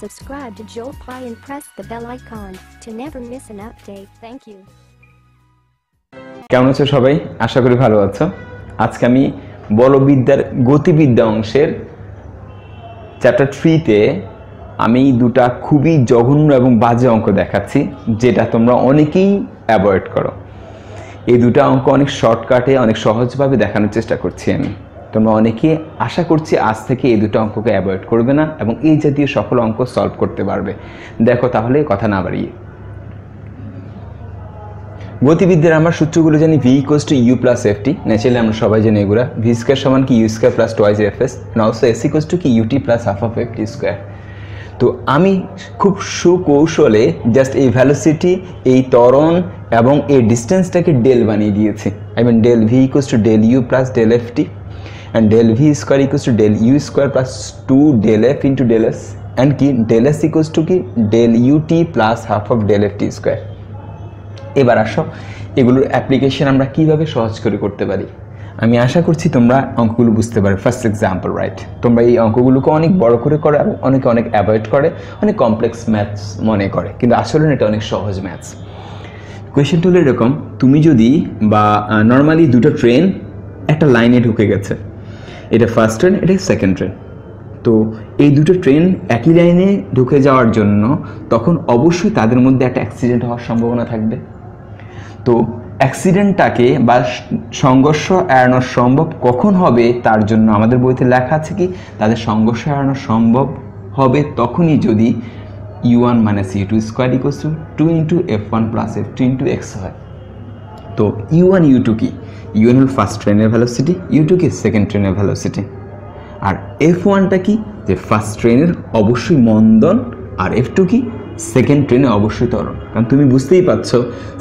Subscribe to GOTI and press the bell icon to never miss an update. Thank you. কেমন আছো সবাই? আশা করি ভালো আছো। আজকে আমি বলবিদ্যার গতিবিদ্যা অংশের চ্যাপ্টার 3 তে আমি দুটো খুবই জঘন্য এবং বাজে অঙ্ক দেখাচ্ছি যেটা তোমরা অনেকেই অ্যাভয়েড করো। এই দুটো অঙ্ক অনেক শর্টকাটে অনেক সহজভাবে দেখানোর চেষ্টা করছি আমি। তোমরা অনেকে আশা করছি আজ থেকে এই দুটো অঙ্ককে অ্যাভয়েড করবে না এবং এই জাতীয় সকল অঙ্ক সলভ করতে পারবে। দেখো তাহলে কথা না বাড়িয়ে গতিবিদ্যার আমরা সূত্রগুলো জানি v = u + ft। ন্যাচারালি আমরা সবাই জানি এগুলা v² = কি u² + 2fs and also s = কি ut + half of ft²। তো আমি খুব সুকৌশলে জাস্ট এই ভ্যালোসিটি, এই ত্বরণ এবং এই ডিস্টেন্সটাকে ডেল বানিয়ে দিয়েছি। I mean del v = del u + del ft and del v² = del u² + 2 del f into del s and কি del s = কি del ut + half of del ft²। এবার আসো এগুলোর অ্যাপ্লিকেশন আমরা কিভাবে সহজ করে করতে পারি। আমি আশা করছি তোমরা অঙ্কগুলো বুঝতে পারবে। ফার্স্ট এক্সাম্পল রাইট, তোমরা এই অঙ্কগুলোকে অনেক বড় করে করো এবং অনেকে অনেক অ্যাভয়েড করে, অনেক কমপ্লেক্স ম্যাথস মনে করে, কিন্তু আসলে এটা অনেক সহজ ম্যাথস। কোয়েশ্চেনটা হলো এরকম, তুমি যদি বা নর্মালি দুটো ট্রেন একটা লাইনে ঢুকে গেছে, এটা ফার্স্ট ট্রেন, এটা সেকেন্ড ট্রেন। তো এই দুটো ট্রেন একই লাইনে ঢুকে যাওয়ার জন্য তখন অবশ্যই তাদের মধ্যে একটা অ্যাক্সিডেন্ট হওয়ার সম্ভাবনা থাকবে। তো অ্যাক্সিডেন্টটাকে বা সংঘর্ষ এড়ানো সম্ভব কখন হবে তার জন্য আমাদের বইতে লেখা আছে কি তাদের সংঘর্ষ এড়ানো সম্ভব হবে তখনই যদি u1 - u2² = 2 × f1 + f2 × x হয়। তো u1 u2 কি, u1 হল ফার্স্ট ট্রেনের ভ্যালোসিটি, u2 কি সেকেন্ড ট্রেনের ভ্যালোসিটি, আর f1টা কি যে ফার্স্ট ট্রেনের অবশ্যই মন্দন, আর f2 কি সেকেন্ড ট্রেনে অবশ্যই ত্বরণ। কারণ তুমি বুঝতেই পারছো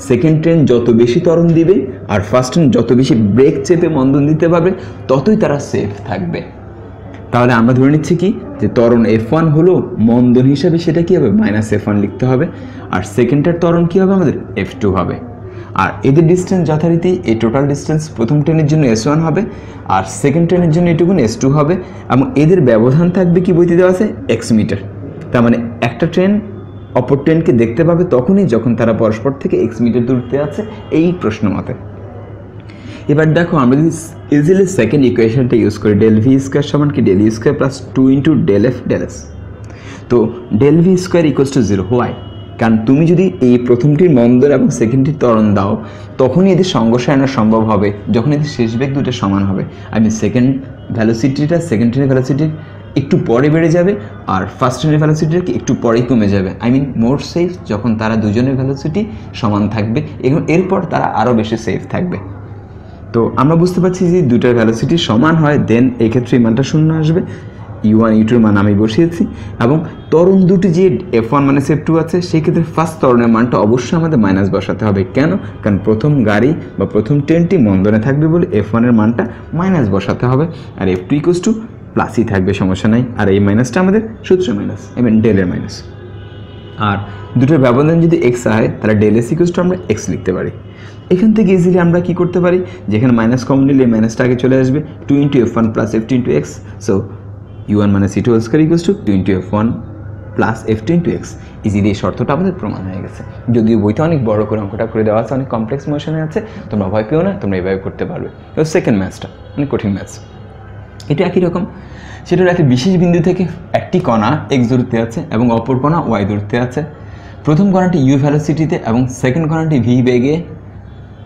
সেকেন্ড ট্রেন যত বেশি ত্বরণ দিবে আর ফার্স্ট ট্রেন যত বেশি ব্রেক চেপে মন্দন দিতে পারবে ততই তারা সেফ থাকবে। তাহলে আমরা ধরে নিচ্ছি কি যে ত্বরণ f1 হলো মন্দন হিসাবে সেটা কি হবে -f1 লিখতে হবে, আর সেকেন্ডের ত্বরণ কি হবে আমাদের f2 হবে। আর এদের ডিস্টেন্স যথারীতি এই টোটাল ডিস্টেন্স প্রথম ট্রেনের জন্য s1 হবে আর সেকেন্ড ট্রেনের জন্য এটুকুন s2 হবে এবং এদের ব্যবধান থাকবে কি বইতে দেওয়া আছে x মিটার। তার মানে একটা ট্রেন অপর ট্রেনকে দেখতে পাবে তখনই যখন তারা পরস্পর থেকে x মিটার দূরত্বে আছে এই প্রশ্ন মতে। এবার দেখো আমরা যদি ইজিলি সেকেন্ড ইকুয়েশনটা ইউজ করি del v² = কি del u² + 2 × del f del s। তো del v² = 0 হোয়াই, কারণ তুমি যদি এই প্রথমটির মন্দন এবং সেকেন্ডটির ত্বরণ দাও তখনই এদের সংঘর্ষ আনা সম্ভব হবে যখন এদের শেষ বেগ দুটো সমান হবে। আমি সেকেন্ড ভ্যালোসিটিটা সেকেন্ড ট্রেনের ভ্যালোসিটির একটু পরে বেড়ে যাবে আর ফার্স্ট ট্রেনের ভ্যালোসিটিটা একটু পরেই কমে যাবে। আই মিন মোর সেফ যখন তারা দুজনের ভ্যালোসিটি সমান থাকবে এবং এরপর তারা আরও বেশি সেফ থাকবে। তো আমরা বুঝতে পারছি যে দুটার ভ্যালোসিটি সমান হয় দেন এই ক্ষেত্রে মানটা 0 আসবে। u1 u2 মান আমি বসিয়েছি এবং ত্বরণ দুটি যে f1 - f2 আছে সেই ক্ষেত্রে ফার্স্ট ত্বরণের মানটা অবশ্যই আমাদের মাইনাস বসাতে হবে। কেন? কারণ প্রথম গাড়ি বা প্রথম ট্রেনটি মন্দনে থাকবে বলে f1 এর মানটা মাইনাস বসাতে হবে আর f2 = প্লাসই থাকবে, সমস্যা নাই। আর এই মাইনাসটা আমাদের সূত্র মাইনাস, আই মিন ডেলের মাইনাস। আর দুটোর ব্যবধান যদি x হয় তাহলে del s = আমরা x লিখতে পারি। এখান থেকে ইজিলি আমরা কি করতে পারি, যেখানে মাইনাস কমন নিলে মাইনাসটা আগে চলে আসবে 2 × f1 + f2 × x। So u1 - u2² = 2 × f1 + f2 × x। Easily এই শর্তটা আমাদের প্রমাণ হয়ে গেছে। যদিও বইতে অনেক বড় করে অঙ্কটা করে দেওয়া আছে, অনেক কমপ্লেক্স মোশনে আছে, তোমরা ভয় পেও না, তোমরা এইভাবে করতে পারবে। এবার সেকেন্ড ম্যাথসটা অনেক কঠিন ম্যাথস, এটা একই রকম। সেটার একটা বিশেষ বিন্দু থেকে একটি কণা x দূরত্বে আছে এবং অপর কণা y দূরত্বে আছে। প্রথম কণাটি u ভ্যালোসিটিতে এবং সেকেন্ড কণাটি v বেগে,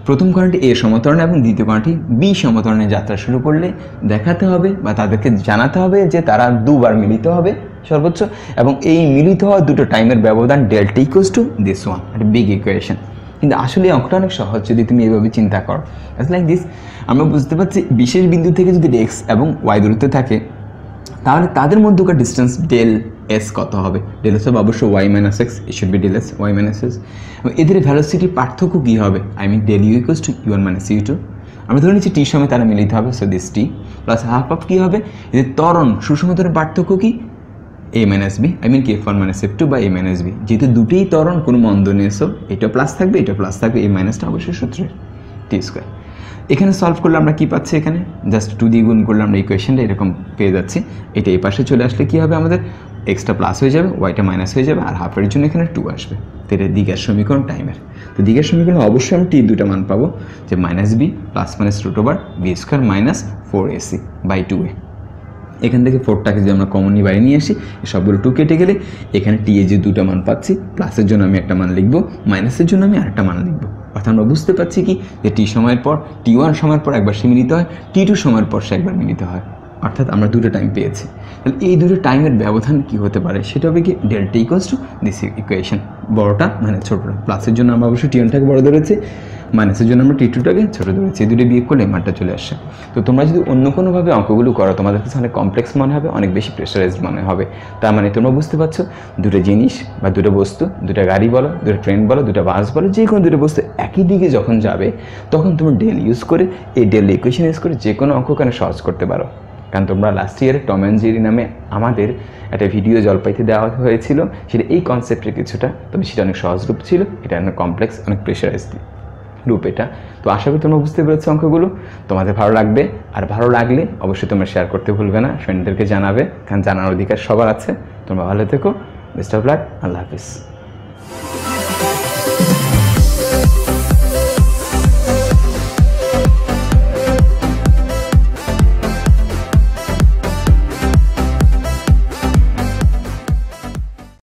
প্রথম কণাটি a সমতরণে এবং দ্বিতীয় কণাটি b সমতরণে যাত্রা শুরু করলে দেখাতে হবে বা তাদেরকে জানাতে হবে যে তারা দুবার মিলিত হবে সর্বোচ্চ, এবং এই মিলিত হওয়া দুটো টাইমের ব্যবধান del t = this one, একটা বিগ ইকুয়েশন। কিন্তু আসলে এই অঙ্কটা অনেক সহজ যদি তুমি এইভাবে চিন্তা করো। ইটস লাইক দিস, আমরা বুঝতে পারছি বিশেষ বিন্দু থেকে যদি x এবং y দূরত্বে থাকে তাহলে তাদের মধ্যকার ডিস্টেন্স del s কত হবে? del s হবে অবশ্যই y - x, it should be del s y - s। এবং এদের ভ্যালোসিটির পার্থক্য কী হবে? I mean del u = u1 - u2। আমরা ধরে নিচ্ছি t সময় তারা মিলিত হবে, so this t plus half of কী হবে এদের ত্বরণ সুষমতার পার্থক্য কি a - b, আই মিন কি f1 - f2 বা a - b। যেহেতু দুটোই ত্বরণ কোনো মন্দনে এসো এটা প্লাস থাকবে এটা প্লাস থাকবে, এই মাইনাসটা অবশ্যই সূত্রের t²। এখানে সলভ করলে আমরা কি পাচ্ছি, এখানে জাস্ট 2 দিয়ে গুণ করলে আমরা ইকুয়েশনটা এরকম পেয়ে যাচ্ছি। এটা এই পাশে চলে আসলে কি হবে আমাদের এক্সটা প্লাস হয়ে যাবে, ওয়াইটা মাইনাস হয়ে যাবে, আর হাফের জন্য এখানে 2 আসবে। তো এটা দিকের সমীকরণ টাইমের। তো দিকের সমীকরণ অবশ্যই আমি টি দুটো মান পাবো, যে minus b plus minus root over b square minus 4ac by 2a। এখান থেকে 4টাকে যদি আমরা কমনলি বাইরে নিয়ে আসি, সবগুলো 2 কেটে গেলে এখানে টি এ যে দুটো মান পাচ্ছি, প্লাসের জন্য আমি একটা মান লিখবো, মাইনাসের জন্য আমি আরেকটা মান লিখবো। অর্থাৎ আমরা বুঝতে পারছি কি যে টি সময়ের পর T1 সময়ের পর একবার সে মিলিত হয়, T2 সময়ের পর সে একবার মিলিত হয়। অর্থাৎ আমরা দুটো টাইম পেয়েছি। তাহলে এই দুটো টাইমের ব্যবধান কি হতে পারে, সেটা হবে কি delta equals to this equation, বড়টা মানে ছোটটা। প্লাসের জন্য আমরা অবশ্যই T1টাকে বড় ধরেছি, মাইনাসের জন্য আমরা T2টাকে ছোটো ধরেছি। এই দুটো বিয়োগ করলে মানটা চলে আসে। তো তোমরা যদি অন্য কোনোভাবে অঙ্কগুলো করো, তোমাদের কাছে অনেক কমপ্লেক্স মনে হবে, অনেক বেশি প্রেশারাইজড মনে হবে। তার মানে তোমরা বুঝতে পারছো, দুটো জিনিস বা দুটো বস্তু, দুটো গাড়ি বলো, দুটো ট্রেন বলো, দুটো বাস বলো, যে কোনো দুটো বস্তু একই দিকে যখন যাবে, তখন তুমি ডেল ইউজ করে, এই ডেল ইকুয়েশন ইউজ করে যে কোনো অঙ্ক কেন সহজ করতে পারো। কারণ তোমরা লাস্ট ইয়ারে টম অ্যান্ড জেরি নামে আমাদের একটা ভিডিও জলপাইতে দেওয়া হয়েছিল, সেটা এই কনসেপ্টের কিছুটা, তবে সেটা অনেক সহজ রূপ ছিল, এটা অনেক কমপ্লেক্স, অনেক প্রেশারাইজড রূপ এটা। তো আশা করি তোমরা বুঝতে পেরেছো অঙ্কগুলো, তোমাদের ভালো লাগবে। আর ভালো লাগলে অবশ্যই তোমরা শেয়ার করতে ভুলবে না, ফ্রেন্ডদেরকে জানাবে, কারণ জানার অধিকার সবার আছে। তোমরা ভালো থেকো, best of luck, Allah Hafiz.